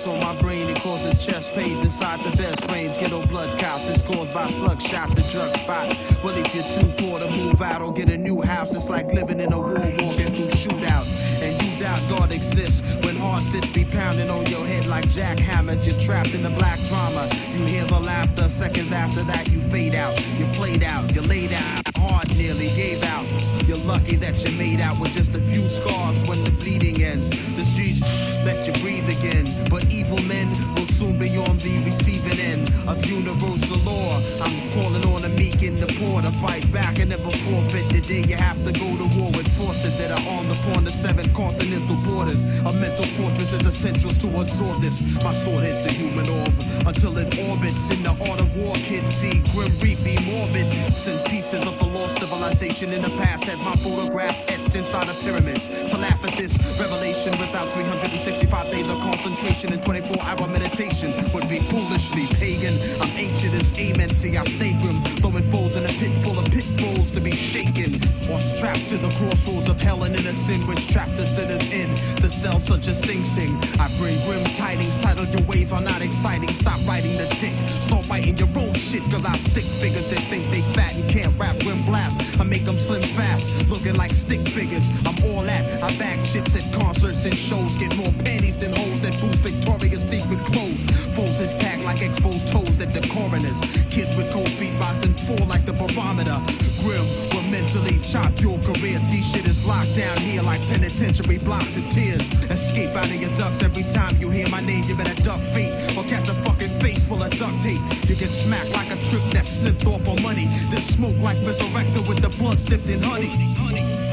stress on my brain, it causes chest pains inside the best frames. Ghetto blood counts, it's caused by slug shots and drug spots. But if you're too poor to move out or get a new house, it's like living in a war, walking through shootouts. And you doubt God exists when hard fists be pounding on your head like jackhammers. You're trapped in the black drama. You hear the laughter, seconds after that you fade out. You played out, you laid out, hard nearly gave out. You're lucky that you made out with just a few scars when the bleeding ends. The streets let you breathe again, but evil men will soon be on the receiving end of universal law. I'm calling on the meek and the poor to fight back and never forfeit the day you have to go to war with forces that are on the 7 continental borders. A mental fortress is essential to absorb this. My sword hits the human orb until it orbits in the art of war. Kids see grim reaping morbid. Send pieces of the lost civilization in the past. Had my photograph etched inside of pyramids. To laugh at this revelation without 365 days of concentration and 24-hour meditation would be foolishly pagan. I'm ancient as amen. See, I stay grim, throwing foes in a pit full of pit bulls to be shaken or strapped to the crossroads of hell and innocent, which trapped the sinners in the cell such as Sing Sing. I bring grim tidings, titled Your Wave are not exciting. Stop writing the dick, start writing your own shit, cause I stick figures that think they fat and can't rap when blast. I make them slim fast, looking like stick figures. I'm all that, I bag chips at concerts and shows, get more panties than hoes that boost Victoria's Secret clothes. Foes is tagged like exposed toes at the coroners. Kids with cold feet rise and fall like the barometer. Grim will mentally chop your career. See, shit is locked down here like penitentiary blocks and tears. Escape out of your ducks every time you hear my name. You better duck feet or catch a fucking face full of duct tape. You get smacked like a trick that's slipped off for money. Then smoke like Resurrector with the blood dipped in honey.